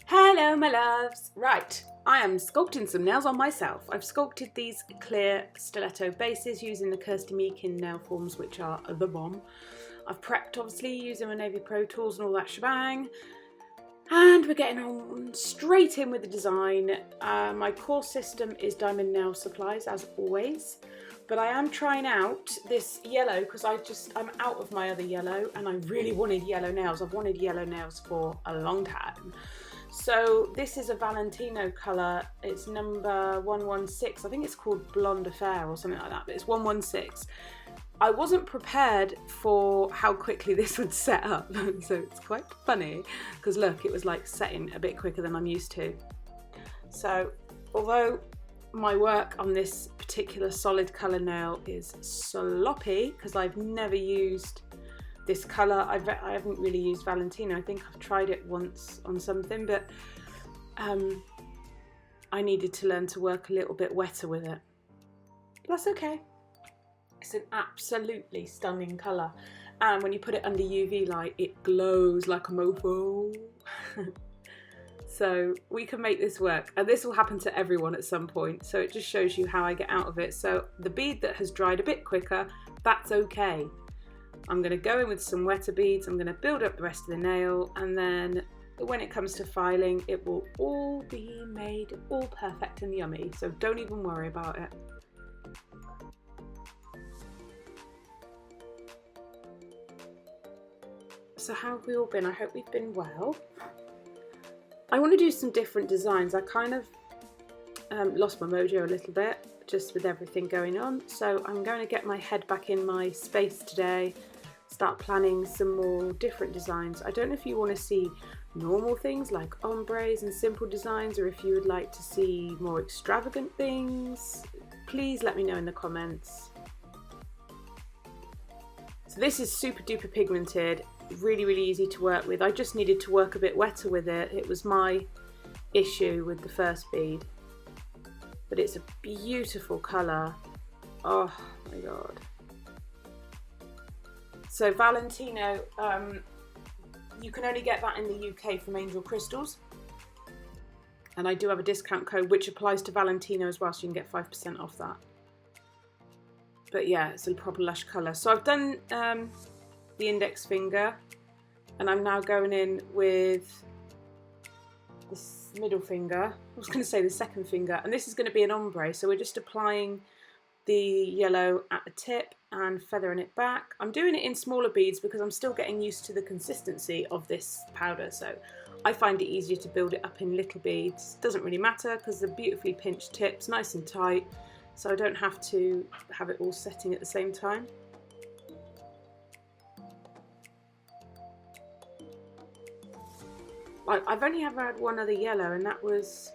Hello my loves! Right, I am sculpting some nails on myself. I've sculpted these clear stiletto bases using the Kirsty Meakin nail forms, which are the bomb. I've prepped obviously using my Navy Pro tools and all that shebang. And we're getting on straight in with the design. My core system is Diamond Nail Supplies as always. But I am trying out this yellow because I'm out of my other yellow and I really wanted yellow nails. I've wanted yellow nails for a long time. So this is a Valentino colour. It's number 116. I think it's called Blonde Affair or something like that, but it's 116. I wasn't prepared for how quickly this would set up, so it's quite funny because look, it was like setting a bit quicker than I'm used to. So although my work on this particular solid colour nail is sloppy because I've never used this colour, I haven't really used Valentino. I think I've tried it once on something, but I needed to learn to work a little bit wetter with it. That's okay. It's an absolutely stunning colour, and when you put it under UV light it glows like a mofo. So we can make this work, and this will happen to everyone at some point, so it just shows you how I get out of it. So the bead that has dried a bit quicker, that's okay. I'm going to go in with some wetter beads, I'm going to build up the rest of the nail, and then when it comes to filing it will all be made all perfect and yummy, so don't even worry about it. So how have we all been? I hope we've been well. I want to do some different designs. I kind of lost my mojo a little bit just with everything going on, so I'm going to get my head back in my space today, start planning some more different designs. I don't know if you want to see normal things like ombres and simple designs, or if you would like to see more extravagant things. Please let me know in the comments. So this is super duper pigmented, really easy to work with. I just needed to work a bit wetter with it. It was my issue with the first bead, but it's a beautiful colour. Oh my god. So Valentino, you can only get that in the UK from Angel Crystals, and I do have a discount code which applies to Valentino as well, so you can get 5% off that. But yeah, it's a proper lush colour. So I've done the index finger, and I'm now going in with this middle finger. I was going to say the second finger, and this is going to be an ombre, so we're just applying the yellow at the tip and feathering it back. I'm doing it in smaller beads because I'm still getting used to the consistency of this powder, so I find it easier to build it up in little beads. Doesn't really matter because they're beautifully pinched tips, nice and tight, so I don't have to have it all setting at the same time. I've only ever had one other yellow, and that was,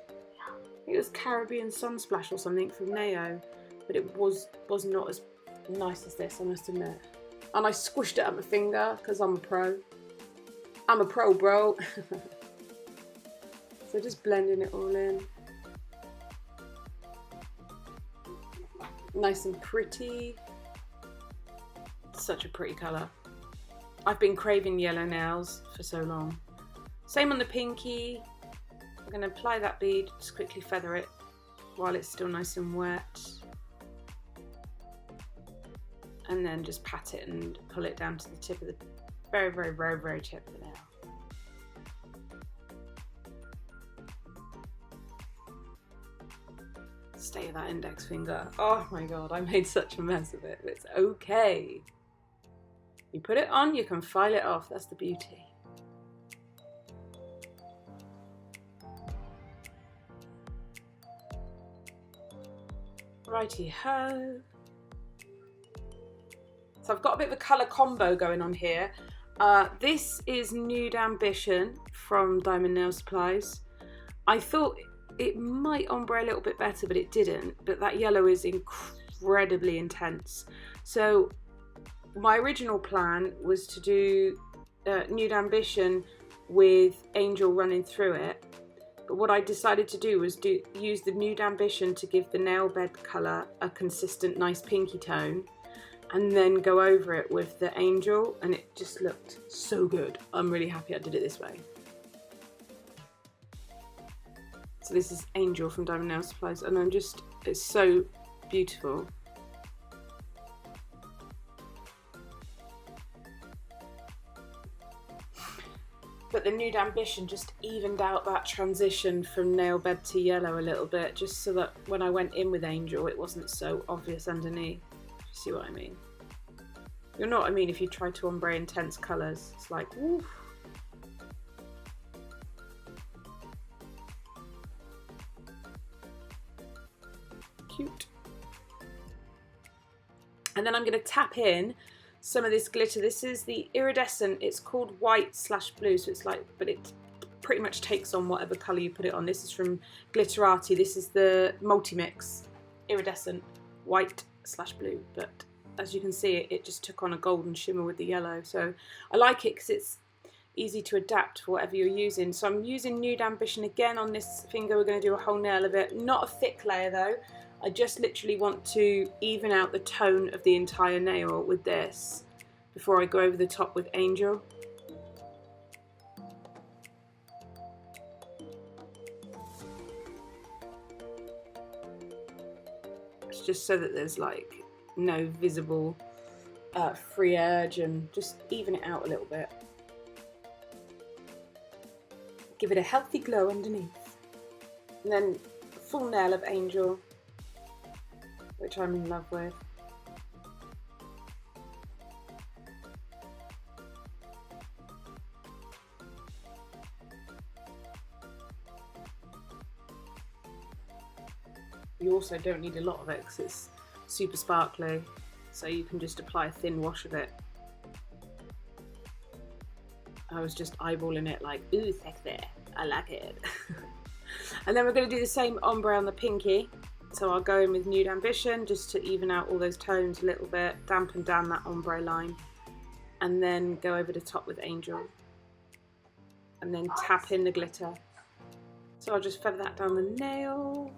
it was Caribbean Sunsplash or something from Neo, but it was not as nice as this, I must admit. And I squished it up my finger because I'm a pro. I'm a pro, bro. So just blending it all in. Nice and pretty. Such a pretty colour. I've been craving yellow nails for so long. Same on the pinky. I'm going to apply that bead, just quickly feather it while it's still nice and wet. And then just pat it and pull it down to the tip of the very tip of the nail. Stay with that index finger. Oh my god, I made such a mess of it. It's okay. You put it on, you can file it off. That's the beauty. Righty ho. So I've got a bit of a colour combo going on here. This is Nude Ambition from Diamond Nail Supplies. I thought it might ombre a little bit better, but it didn't. But that yellow is incredibly intense. So my original plan was to do Nude Ambition with Angel running through it. But what I decided to do was use the Nude Ambition to give the nail bed colour a consistent nice pinky tone, and then go over it with the Angel, and it just looked so good. I'm really happy I did it this way. So this is Angel from Diamond Nail Supplies, and it's so beautiful. But the Nude Ambition just evened out that transition from nail bed to yellow a little bit, just so that when I went in with Angel, it wasn't so obvious underneath. You see what I mean? You'll know what I mean if you try to ombre intense colours. It's like, woof. Cute. And then I'm going to tap in some of this glitter. This is the Iridescent. It's called white/blue, so it's like, but it pretty much takes on whatever colour you put it on. This is from Glitterarty. This is the multi-mix Iridescent white/blue, but as you can see, it just took on a golden shimmer with the yellow. So I like it because it's easy to adapt for whatever you're using. So I'm using Nude Ambition again on this finger. We're going to do a whole nail of it. Not a thick layer though. I just literally want to even out the tone of the entire nail with this before I go over the top with Angel. It's just so that there's like no visible free edge, and just even it out a little bit. Give it a healthy glow underneath. And then full nail of Angel, which I'm in love with. You also don't need a lot of it because it's super sparkly, so you can just apply a thin wash of it. I was just eyeballing it like, ooh, sexy, I like it. And then we're going to do the same ombre on the pinky. So I'll go in with Nude Ambition just to even out all those tones a little bit, dampen down that ombre line, and then go over the top with Angel. And then tap in the glitter. So I'll just feather that down the nail.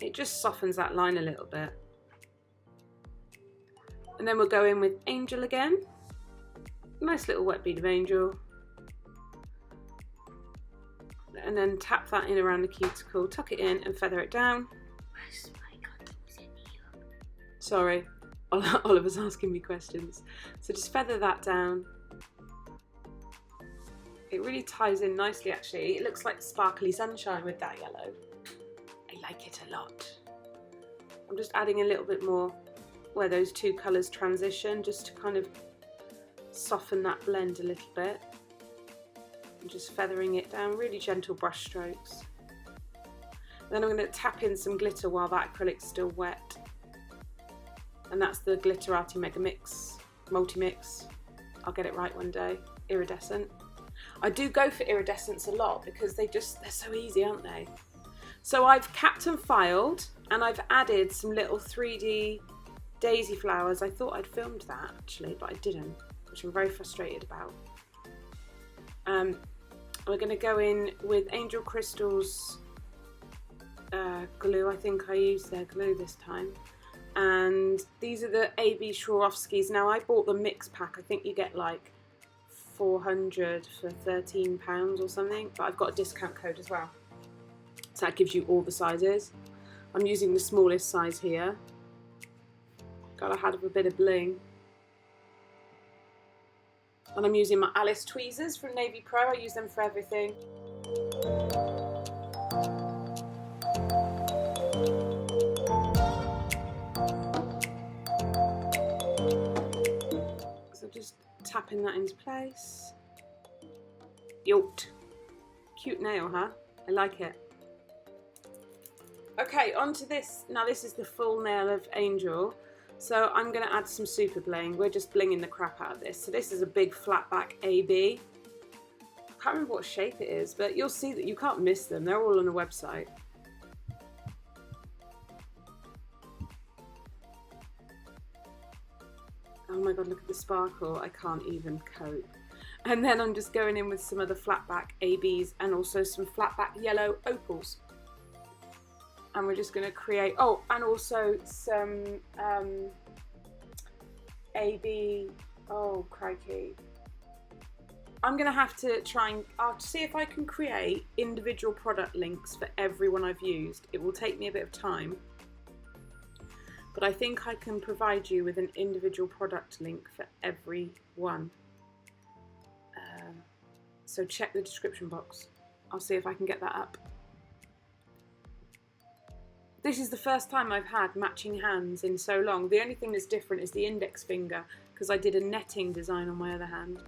It just softens that line a little bit. And then we'll go in with Angel again. Nice little wet bead of Angel. And then tap that in around the cuticle, tuck it in and feather it down. Sorry, Oliver's asking me questions. So just feather that down. It really ties in nicely actually. It looks like sparkly sunshine with that yellow. I like it a lot. I'm just adding a little bit more where those two colours transition, just to kind of soften that blend a little bit. And just feathering it down, really gentle brush strokes. Then I'm going to tap in some glitter while that acrylic's still wet. And that's the Glitterarty Mega Mix, Multi-Mix. I'll get it right one day. Iridescent. I do go for iridescents a lot because they're so easy, aren't they? So I've capped and filed, and I've added some little 3D daisy flowers. I thought I'd filmed that actually, but I didn't, which I'm very frustrated about. We're going to go in with Angel Crystal's glue. I think I used their glue this time. And these are the AB Swarovskis. Now I bought the mix pack. I think you get like 400 for £13 or something, but I've got a discount code as well. So that gives you all the sizes. I'm using the smallest size here. Gotta have a bit of bling. And I'm using my Alice tweezers from Navy Pro. I use them for everything. So just tapping that into place. Yoked. Cute nail, huh? I like it. Okay, onto this. Now this is the full nail of Angel. So I'm going to add some super bling. We're just blinging the crap out of this. So this is a big flat back AB. I can't remember what shape it is, but you'll see that you can't miss them. They're all on the website. Oh my god, look at the sparkle. I can't even cope. And then I'm just going in with some other flatback ABs and also some flatback yellow opals. And we're just going to create, oh, and also some AB, oh crikey. I'm going to have to try and, I'll see if I can create individual product links for everyone I've used. It will take me a bit of time, but I think I can provide you with an individual product link for every one. So check the description box. I'll see if I can get that up. This is the first time I've had matching hands in so long. The only thing that's different is the index finger, because I did a netting design on my other hand.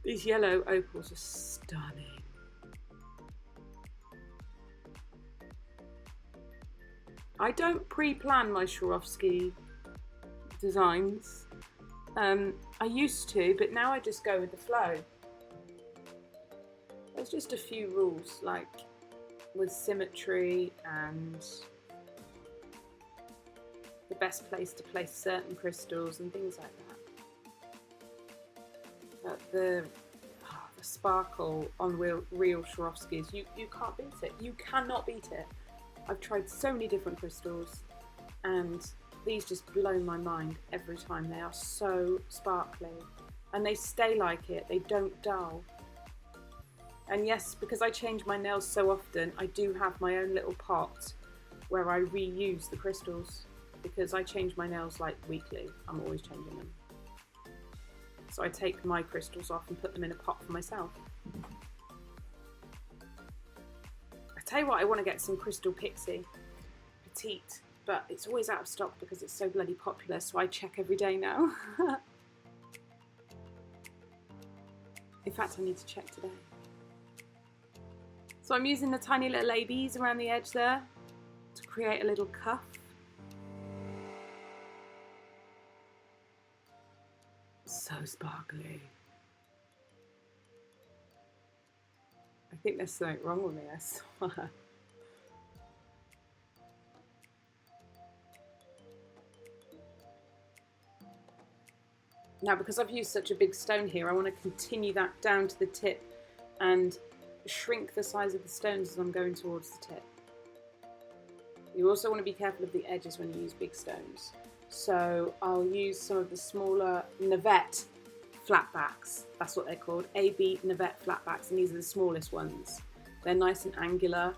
These yellow opals are stunning. I don't pre-plan my Swarovski designs. I used to, but now I just go with the flow. There's just a few rules, like with symmetry and the best place to place certain crystals and things like that. But the sparkle on real Swarovskis, you can't beat it. You cannot beat it. I've tried so many different crystals and these just blow my mind every time. They are so sparkly and they stay like it. They don't dull. And yes, because I change my nails so often, I do have my own little pot where I reuse the crystals, because I change my nails like weekly. I'm always changing them. So I take my crystals off and put them in a pot for myself. I tell you what, I want to get some Crystal Pixie Petite, but it's always out of stock because it's so bloody popular, so I check every day now. In fact, I need to check today. So I'm using the tiny little ABs around the edge there to create a little cuff. So sparkly. I think there's something wrong with me, I swear. Now, because I've used such a big stone here, I want to continue that down to the tip and shrink the size of the stones as I'm going towards the tip. You also want to be careful of the edges when you use big stones. So I'll use some of the smaller Navette flatbacks. That's what they're called, AB Navette flatbacks, and these are the smallest ones. They're nice and angular,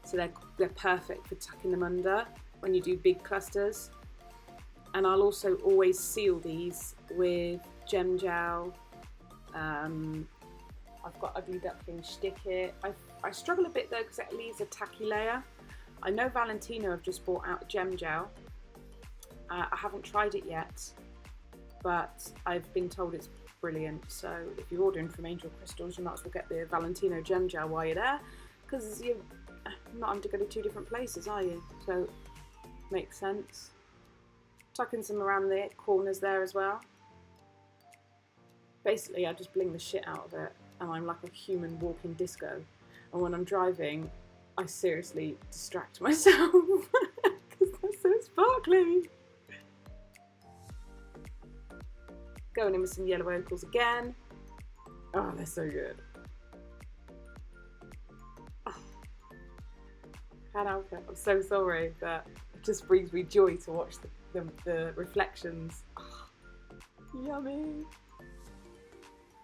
so they're perfect for tucking them under when you do big clusters. And I'll also always seal these with gem gel. I've got Ugly Duckling Stick here. I struggle a bit though because it leaves a tacky layer. I know Valentino have just brought out gem gel. I haven't tried it yet, but I've been told it's brilliant. So if you're ordering from Angel Crystals, you might as well get the Valentino gem gel while you're there, because you're not having to go to two different places, are you? So makes sense. Tucking some around the corners there as well. Basically, I just bling the shit out of it, and I'm like a human walking disco. And when I'm driving, I seriously distract myself because they're so sparkly. Going in with some yellow opals again. Oh, they're so good. Oh. Can't help it. I'm so sorry, but it just brings me joy to watch the reflections. Oh, yummy.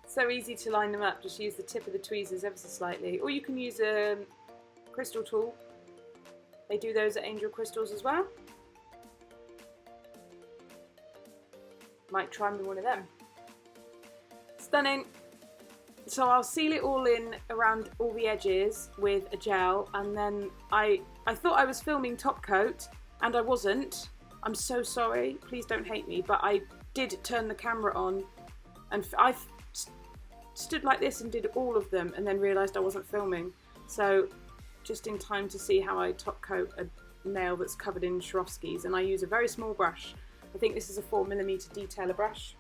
So easy to line them up. Just use the tip of the tweezers ever so slightly, or you can use a crystal tool. They do those at Angel Crystals as well. Might try me one of them. Stunning. So I'll seal it all in around all the edges with a gel, and then I thought I was filming top coat and I wasn't. I'm so sorry, please don't hate me, but I did turn the camera on and I stood like this and did all of them and then realised I wasn't filming. So just in time to see how I top coat a nail that's covered in Swarovskis, and I use a very small brush. I think this is a 4mm detailer brush,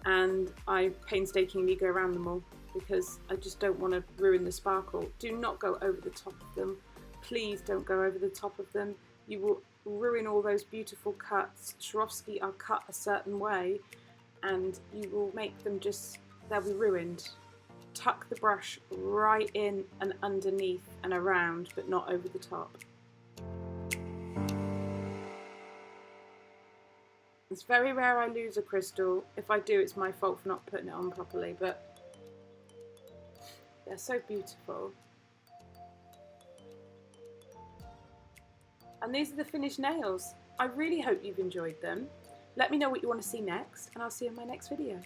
and I painstakingly go around them all because I just don't want to ruin the sparkle. Do not go over the top of them. Please don't go over the top of them. you will ruin all those beautiful cuts. Swarovski are cut a certain way and you will make them just, they'll be ruined. Tuck the brush right in and underneath and around, but not over the top. It's very rare I lose a crystal. If I do, it's my fault for not putting it on properly, but they're so beautiful. And these are the finished nails. I really hope you've enjoyed them. Let me know what you want to see next, and I'll see you in my next video.